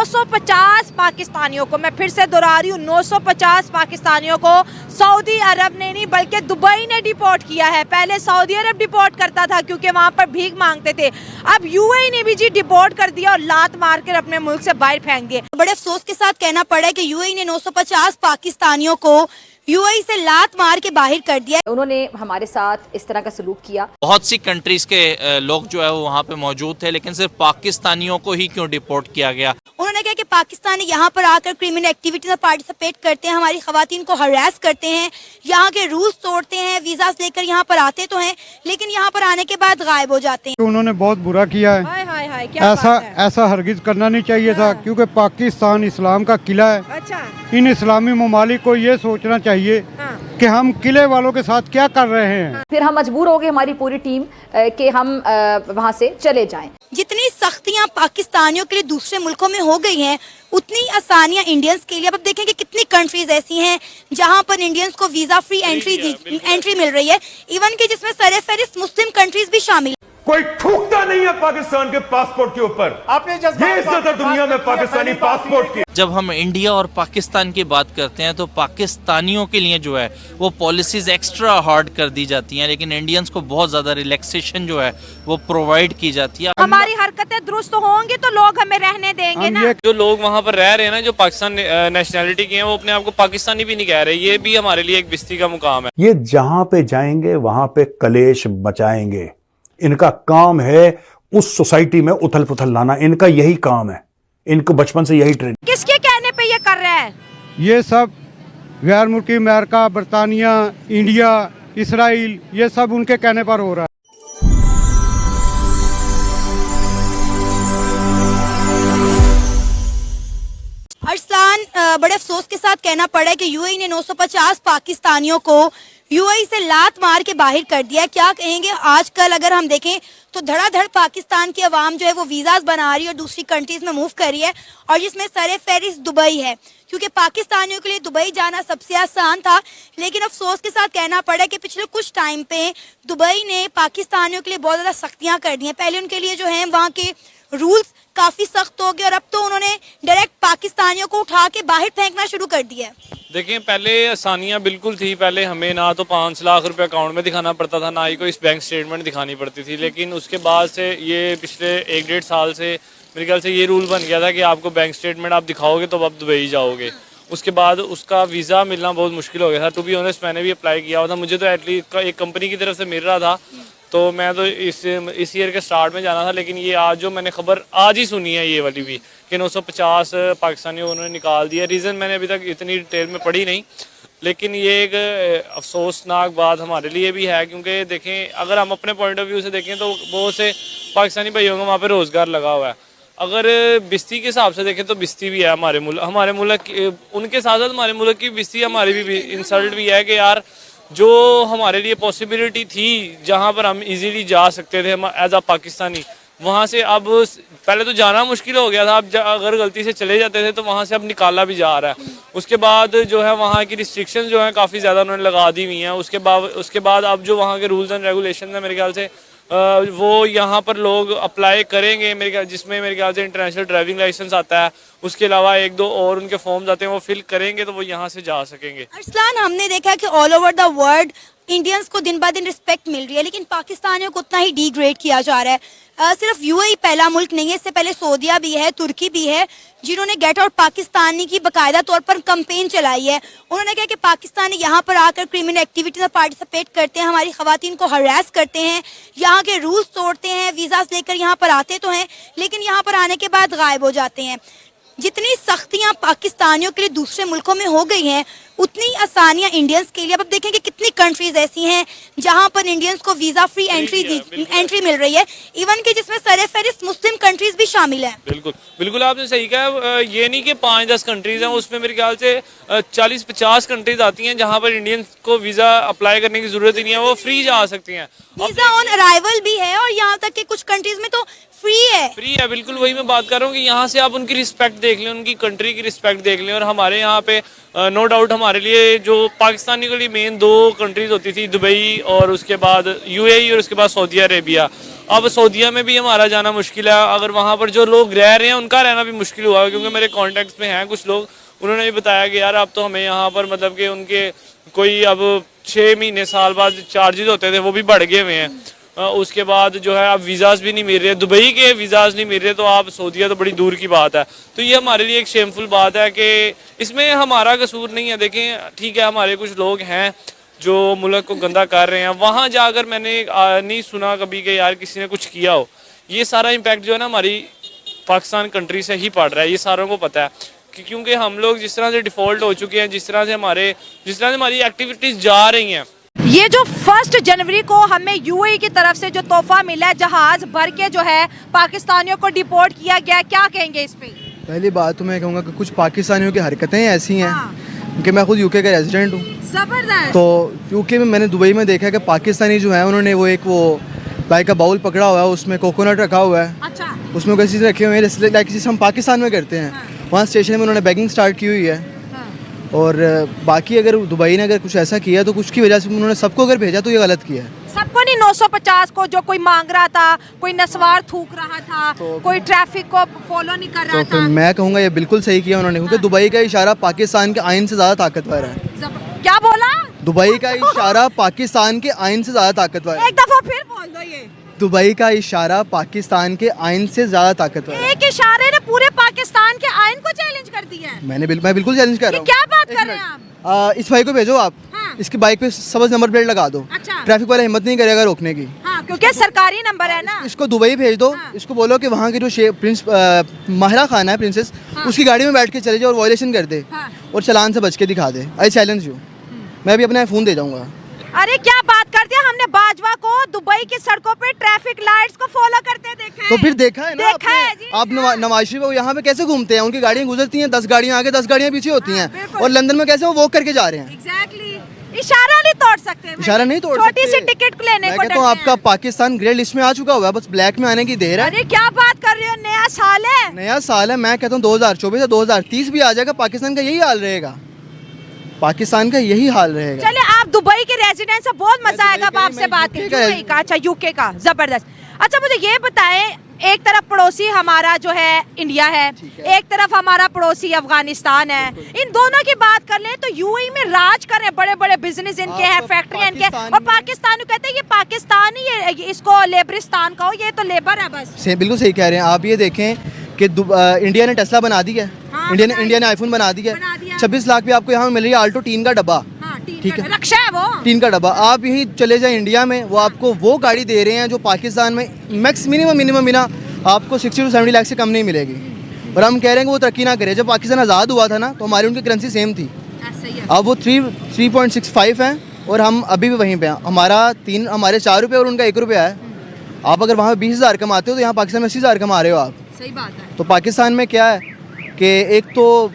950 पाकिस्तानियों को, मैं फिर से दोहरा रही हूँ, 950 पाकिस्तानियों को सऊदी अरब ने नहीं बल्कि दुबई ने डिपोर्ट किया है। पहले सऊदी अरब डिपोर्ट करता था क्योंकि वहाँ पर भीख मांगते थे, अब यूएई ने भी जी डिपोर्ट कर दिया और लात मारकर अपने मुल्क से बाहर फेंक दिए। बड़े अफसोस के साथ कहना पड़ा है कि यूएई ने 950 पाकिस्तानियों को यूएई से लात मार के बाहर कर दिया। उन्होंने हमारे साथ इस तरह का सलूक किया। बहुत सी कंट्रीज के लोग जो है वो वहाँ पे मौजूद थे, लेकिन सिर्फ पाकिस्तानियों को ही क्यों डिपोर्ट किया गया? उन्होंने कहा कि पाकिस्तानी यहाँ पर आकर क्रिमिनल एक्टिविटीज में पार्टिसिपेट करते हैं, हमारी खवातीन को हरास करते हैं, यहाँ के रूल्स तोड़ते हैं, वीजास लेकर यहाँ पर आते तो हैं लेकिन यहाँ पर आने के बाद गायब हो जाते हैं। उन्होंने बहुत बुरा किया है। हाय हाय हाय, क्या ऐसा हरगिज करना नहीं चाहिए था, क्योंकि पाकिस्तान इस्लाम का किला है। अच्छा, इन इस्लामी ममालिक को ये सोचना चाहिए कि हम किले वालों के साथ क्या कर रहे हैं। फिर हम मजबूर हो गए, हमारी पूरी टीम, कि हम वहाँ से चले जाएं। जितनी सख्तियाँ पाकिस्तानियों के लिए दूसरे मुल्कों में हो गई हैं उतनी आसानियाँ इंडियंस के लिए। अब देखें कि कितनी कंट्रीज ऐसी हैं जहाँ पर इंडियंस को वीजा फ्री एंट्री मिल रही है, इवन कि जिसमें सर-ए-फहरिस्त मुस्लिम कंट्रीज भी शामिल। कोई थूकता नहीं है पाकिस्तान के पासपोर्ट के ऊपर। आपने ये इज्जत है दुनिया में पाकिस्तानी पासपोर्ट की। जब हम इंडिया और पाकिस्तान की बात करते हैं तो पाकिस्तानियों के लिए जो है वो पॉलिसीज एक्स्ट्रा हार्ड कर दी जाती हैं, लेकिन इंडियंस को बहुत ज्यादा रिलैक्सेशन जो है वो प्रोवाइड की जाती है। हमारी हरकतें दुरुस्त होंगी तो लोग हमें रहने देंगे ना। जो लोग वहाँ पर रह रहे हैं ना, जो पाकिस्तान नेशनैलिटी के हैं, वो अपने आप को पाकिस्तानी भी नहीं कह रहे। ये भी हमारे लिए एक बिस्ती का मुकाम है। ये जहां पे जाएंगे वहां पे कलेश बचाएंगे। इनका काम है उस सोसाइटी में उथल पुथल लाना, इनका यही काम है, इनको बचपन से यही ट्रेनिंग। किसके कहने पे ये कर रहे हैं? ये सब गैर मुल्की अमेरिका, बरतानिया, इंडिया, इसराइल, ये सब उनके कहने पर हो रहा है। अरसलान, बड़े अफसोस के साथ कहना पड़ा है कि यूएई ने 950 पाकिस्तानियों को यूएई से लात मार के बाहर कर दिया। क्या कहेंगे? आजकल अगर हम देखें तो धड़ाधड़ पाकिस्तान की आवाम जो है वो वीज़ाज बना रही है और दूसरी कंट्रीज में मूव कर रही है, और जिसमें सर-ए-फहरिस्त दुबई है, क्योंकि पाकिस्तानियों के लिए दुबई जाना सबसे आसान था। लेकिन अफसोस के साथ कहना पड़ा कि पिछले कुछ टाइम पे दुबई ने पाकिस्तानियों के लिए बहुत ज़्यादा सख्तियाँ कर दी हैं। पहले उनके लिए जो है वहाँ के रूल्स काफ़ी सख्त हो गए और अब तो उन्होंने डायरेक्ट पाकिस्तानियों को उठा के बाहर फेंकना शुरू कर दिया है। देखें, पहले आसानियाँ बिल्कुल थी। पहले हमें ना तो 5 लाख रुपए अकाउंट में दिखाना पड़ता था, ना ही कोई बैंक स्टेटमेंट दिखानी पड़ती थी। लेकिन उसके बाद से ये पिछले 1-1.5 साल से मेरे ख्याल से ये रूल बन गया था कि आपको बैंक स्टेटमेंट आप दिखाओगे तो आप दुबई जाओगे। उसके बाद उसका वीज़ा मिलना बहुत मुश्किल हो गया था। टू बी ऑनेस्ट, मैंने भी अप्लाई किया हुआ था। मुझे तो एटलीस्ट एक कंपनी की तरफ से मिल रहा था, तो मैं तो इस ईयर के स्टार्ट में जाना था। लेकिन ये आज जो मैंने खबर आज ही सुनी है, ये वाली भी, कि 950 पाकिस्तानियों उन्होंने निकाल दिया। रीज़न मैंने अभी तक इतनी डिटेल में पढ़ी नहीं, लेकिन ये एक अफसोसनाक बात हमारे लिए भी है। क्योंकि देखें, अगर हम अपने पॉइंट ऑफ व्यू से देखें तो बहुत से पाकिस्तानी भाइयों को वहाँ पर रोज़गार लगा हुआ है। अगर बिस्ती के हिसाब से देखें तो बिस्ती भी है हमारे मुल्क उनके साथ साथ हमारे मुल्क की बिस्ती हमारी भी इंसल्ट भी है कि यार, जो हमारे लिए पॉसिबिलिटी थी जहाँ पर हम इजीली जा सकते थे एज अ पाकिस्तानी, वहाँ से अब पहले तो जाना मुश्किल हो गया था। अब अगर गलती से चले जाते थे तो वहाँ से अब निकाला भी जा रहा है। उसके बाद जो है वहाँ की रिस्ट्रिक्शंस जो हैं काफ़ी ज़्यादा उन्होंने लगा दी हुई हैं। उसके बाद अब जो वहाँ के रूल्स एंड रेगुलेशन हैं, मेरे ख्याल से वो यहाँ पर लोग अप्लाई करेंगे मेरे ख्याल, जिसमें मेरे ख्याल से इंटरनेशनल ड्राइविंग लाइसेंस आता है, उसके अलावा 1-2 और उनके फॉर्म्स आते हैं, वो फिल करेंगे तो वो यहाँ से जा सकेंगे। अरसलान, हमने देखा कि all over the world Indians को दिन ब दिन रिस्पेक्ट मिल रही है, लेकिन पाकिस्तानियों को उतना ही डिग्रेड किया जा रहा है। सिर्फ यूएई पहला मुल्क नहीं है, इससे पहले सऊदीया भी है, तुर्की भी है, जिन्होंने गेट आउट पाकिस्तानी की बाकायदा तौर पर कैंपेन चलाई है। उन्होंने कहा कि पाकिस्तानी यहाँ पर आकर क्रिमिनल एक्टिविटीज में पार्टिसिपेट करते हैं, हमारी खवातीन को हरास करते हैं, यहाँ के रूल्स तोड़ते हैं, वीज़ास लेकर यहाँ पर आते तो हैं लेकिन यहाँ पर आने के बाद गायब हो जाते हैं। जितनी सख्तियाँ पाकिस्तानियों के लिए दूसरे मुल्कों में हो गई हैं उतनी आसानियाँ इंडियंस के लिए। अब देखें कि कितनी कंट्रीज ऐसी हैं जहाँ पर इंडियंस को वीज़ा फ्री एंट्री मिल रही है, इवन कि जिसमें सर-ए-फहरिस्त मुस्लिम कंट्रीज भी शामिल हैं। बिल्कुल आपने सही कहा। ये नहीं कि 5-10 कंट्रीज हैं, उसमें मेरे ख्याल से 40-50 कंट्रीज आती हैं जहाँ पर इंडियंस को वीज़ा अप्लाई करने की ज़रूरत ही नहीं है, वो फ्री जा सकती हैं। वीज़ा ऑन अराइवल भी है, और यहाँ तक कि कुछ कंट्रीज में तो फ्री है। फ्री है, बिल्कुल वही मैं बात कर रहा हूँ कि यहाँ से आप उनकी रिस्पेक्ट देख लें, उनकी कंट्री की रिस्पेक्ट देख लें। और हमारे यहाँ पे नो डाउट हमारे लिए जो पाकिस्तानी के लिए मेन 2 कंट्रीज होती थी, दुबई और उसके बाद यूएई और उसके बाद सऊदी अरेबिया। अब सऊदीया में भी हमारा जाना मुश्किल है, अगर वहाँ पर जो लोग रह रहे हैं उनका रहना भी मुश्किल हुआ है, क्योंकि मेरे कॉन्टेक्ट्स में हैं कुछ लोग, उन्होंने भी बताया कि यार अब तो हमें यहाँ पर मतलब कि उनके कोई अब 6 महीने साल बाद चार्जेस होते थे वो भी बढ़ गए हुए हैं। उसके बाद जो है अब वीज़ाज़ भी नहीं मिल रहे, दुबई के वीज़ाज़ नहीं मिल रहे, तो आप सऊदीया तो बड़ी दूर की बात है। तो ये हमारे लिए एक शेमफुल बात है कि इसमें हमारा कसूर नहीं है। देखें ठीक है, हमारे कुछ लोग हैं जो मुल्क को गंदा कर रहे हैं, वहाँ जाकर मैंने नहीं सुना कभी कि यार किसी ने कुछ किया हो। ये सारा इम्पैक्ट जो है ना हमारी पाकिस्तान कंट्री से ही पड़ रहा है, ये सारों को पता है कि क्योंकि हम लोग जिस तरह से डिफ़ॉल्ट हो चुके हैं, जिस तरह से हमारी एक्टिविटीज़ जा रही हैं। ये जो 1 जनवरी को हमें यूएई की तरफ से जो तोहफा मिला है, जहाज भर के जो है पाकिस्तानियों को डिपोर्ट किया गया, क्या कहेंगे इस पे? पहली बात तो मैं कहूँगा कि कुछ पाकिस्तानियों की हरकतें ऐसी हैं, क्योंकि मैं खुद यूके का रेजिडेंट हूँ। जबरदस्त। तो यूके में मैंने दुबई में देखा कि पाकिस्तानी जो है उन्होंने वो लाइक का बाउल पकड़ा हुआ है, उसमें कोकोनट रखा हुआ है, अच्छा। उसमें कोई चीज़ रखे हुए हैं जैसे लाइक जिसे हम पाकिस्तान में करते हैं। वहाँ स्टेशन में उन्होंने बैगिंग स्टार्ट की हुई है। और बाकी अगर दुबई ने अगर कुछ ऐसा किया तो कुछ की वजह से उन्होंने सबको अगर भेजा तो ये गलत किया है। सबको नहीं, 950 को जो कोई मांग रहा था, कोई नस्वार थूक रहा था, कोई ट्रैफिक को फॉलो नहीं कर रहा तो फिर था। मैं कहूँगा ये बिल्कुल सही किया उन्होंने, क्योंकि दुबई का इशारा पाकिस्तान के आइन से ज़्यादा ताकतवर है। क्या बोला? दुबई का इशारा पाकिस्तान के आइन से ज़्यादा ताकतवर है। एक दफा फिर बोल दो ये। दुबई का इशारा पाकिस्तान के आइन से ज़्यादा ताकतवर है। एक इशारे ने पूरे पाकिस्तान के आइन को चैलेंज कर दिया है। मैं बिल्कुल चैलेंज कर रहा हूँ। क्या बात कर रहे हैं आप? इस भाई को भेजो आप। हाँ। इसकी बाइक पे सब्ज नंबर प्लेट लगा दो। अच्छा। ट्रैफिक वाला हिम्मत नहीं करेगा रोकने की। हाँ, क्योंकि सरकारी नंबर है ना। इसको दुबई भेज दो। हाँ। इसको बोलो कि वहाँ की जो प्रिंस माहिरा खान है, प्रिंसेस, हाँ। उसकी गाड़ी में बैठ के चले जाओ और वायलेशन कर दे। हाँ। और चालान से बच के दिखा दे। I challenge you. मैं भी अपना फ़ोन दे जाऊँगा। अरे क्या बात करते हैं, हमने बाजवा को दुबई की सड़कों पे ट्रैफिक लाइट्स को फॉलो करते देखा है। तो फिर देखा है ना देखा है जी। आप नवाज शरीफ वो यहाँ पे कैसे घूमते हैं, उनकी गाड़ियाँ गुजरती हैं, 10 गाड़ियाँ आगे 10 गाड़ियाँ पीछे होती हैं। बिल्कुल। और लंदन में कैसे वो वॉक करके जा रहे हैं। एग्जैक्टली। इशारा नहीं तोड़ सकते। इशारा नहीं तोड़ सकते। छोटी सी टिकट लेने मैं को कहता हूँ आपका पाकिस्तान ग्रे लिस्ट में आ चुका हुआ है, बस ब्लैक में आने की देर है। अरे क्या बात कर रहे हो, नया साल है। नया साल है, मैं कहता हूँ 2024 से 2030 भी आ जाएगा, पाकिस्तान का यही हाल रहेगा। पाकिस्तान का यही हाल रहेगा। चले, आप दुबई के रेजिडेंट से बहुत मजा आएगा अब आपसे बात यूके करके। का अच्छा, यूके का जबरदस्त। अच्छा मुझे ये बताएं, एक तरफ पड़ोसी हमारा जो है इंडिया है, एक तरफ हमारा पड़ोसी अफगानिस्तान है। इन दोनों की बात कर लें तो यूएई में राज कर रहे हैं, बड़े बड़े बिजनेस इनके हैं, फैक्ट्रियां इनके हैं, और पाकिस्तान कहते हैं ये पाकिस्तान ही है, इसको लेबरिस्तान कहो, ये तो लेबर है बस। बिल्कुल सही कह रहे हैं आप। ये देखें कि इंडिया ने टेस्ला बना दी है। हाँ, इंडिया ने आईफोन बना दिया है। 26 लाख भी आपको यहाँ मिल रही है आल्टो टीन का डब्बा। ठीक है, रक्षा है वो टीन का डब्बा। आप यही चले जाए इंडिया में, वो आपको वो गाड़ी दे रहे हैं जो पाकिस्तान में मैक्स मिनिमम बिना आपको 60 to 70 लाख से कम नहीं मिलेगी। और हम कह रहे हैं कि वो तरक्की ना करे। जब पाकिस्तान आज़ाद हुआ था ना तो हमारी उनकी करेंसी सेम थी। अब वो 3.65 है और हम अभी भी वहीं पे हैं। हमारे 4 रुपये और उनका 1 रुपया है। आप अगर वहाँ 20,000 कमाते हो तो यहाँ पाकिस्तान में 80,000 कमा रहे हो आप। सही बात है। तो पाकिस्तान में क्या है कि एक तो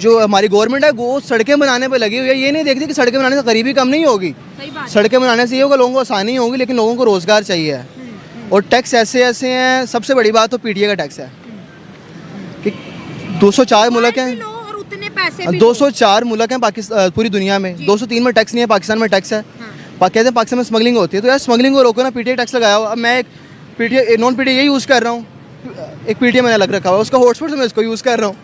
जो हमारी गवर्नमेंट है वो सड़कें बनाने पे लगी हुई है। ये नहीं देखती कि सड़कें बनाने से गरीबी कम नहीं होगी। सड़कें बनाने से ये होगा लोगों को आसानी होगी, लेकिन लोगों को रोज़गार चाहिए। और टैक्स ऐसे हैं। सबसे बड़ी बात तो पीटीए का टैक्स है कि 204 मुल्क हैं और उतने पैसे 204 मुल्क हैं पाकिस्तान पूरी दुनिया में। 203 में टैक्स नहीं है, पाकिस्तान में टैक्स है। कहते हैं पाकिस्तान में स्मगलिंग होती है, तो यार स्मगलिंग को रोको ना, पीटीए टैक्स लगाया हो। अब मैं एक पीटीए नॉन पीटीए यही यूज़ कर रहा हूँ, एक पीटीए मैंने अलग रखा हुआ है, उसका हॉटस्पॉट से मैं इसको यूज़ कर रहा हूँ।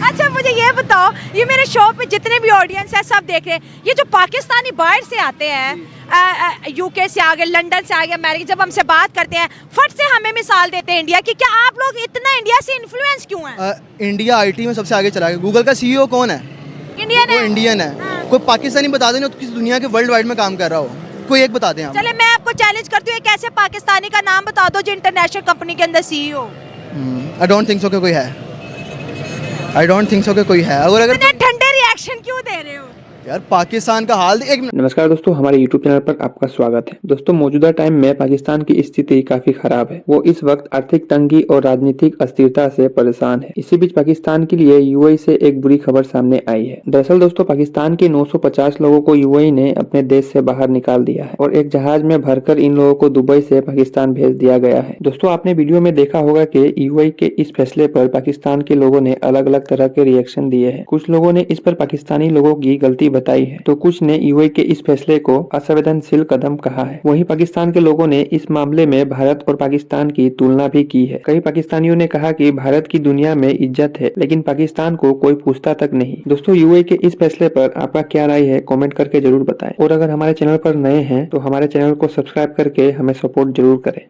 अच्छा मुझे ये बताओ, ये मेरे शो पे जितने भी ऑडियंस है सब देख रहे हैं, ये जो पाकिस्तानी बाहर से आते हैं, यूके से आ गए, लंदन से आ गए, अमेरिका, जब हमसे बात करते हैं फट से हमें मिसाल देते हैं इंडिया की। क्या आप लोग इतना इंडिया से इन्फ्लुएंस क्यों हैं? इंडिया आईटी में सबसे आगे चला गया। गूगल का सीईओ कौन है? इंडियन है। इंडियन है। कोई पाकिस्तानी बता देना तो किसी दुनिया के वर्ल्ड वाइड में काम कर रहा हो, कोई एक बता दें आप। चले मैं आपको चैलेंज करती हूँ, एक ऐसे पाकिस्तानी का नाम बता दो जो इंटरनेशनल कंपनी के अंदर CEO. I don't think so कि कोई है। अगर ठंडे रिएक्शन क्यों दे रहे हो? यार पाकिस्तान का हाल एक नमस्कार दोस्तों, हमारे YouTube चैनल पर आपका स्वागत है। दोस्तों, मौजूदा टाइम में पाकिस्तान की स्थिति काफी खराब है। वो इस वक्त आर्थिक तंगी और राजनीतिक अस्थिरता से परेशान है। इसी बीच पाकिस्तान के लिए यूएई से एक बुरी खबर सामने आई है। दरअसल दोस्तों, पाकिस्तान के 950 लोगों को यूएई ने अपने देश से बाहर निकाल दिया है और एक जहाज में भरकर इन लोगों को दुबई से पाकिस्तान भेज दिया गया है। दोस्तों, आपने वीडियो में देखा होगा कि यूएई के इस फैसले पर पाकिस्तान के लोगों ने अलग अलग तरह के रिएक्शन दिए हैं। कुछ लोगों ने इस पर पाकिस्तानी लोगों की गलती बताई है, तो कुछ ने यूएई के इस फैसले को असंवेदनशील कदम कहा है। वहीं पाकिस्तान के लोगों ने इस मामले में भारत और पाकिस्तान की तुलना भी की है। कई पाकिस्तानियों ने कहा कि भारत की दुनिया में इज्जत है, लेकिन पाकिस्तान को कोई पूछता तक नहीं। दोस्तों, यूएई के इस फैसले पर आपका क्या राय है, कमेंट करके जरूर बताएं। और अगर हमारे चैनल पर नए हैं तो हमारे चैनल को सब्सक्राइब करके हमें सपोर्ट जरूर करें।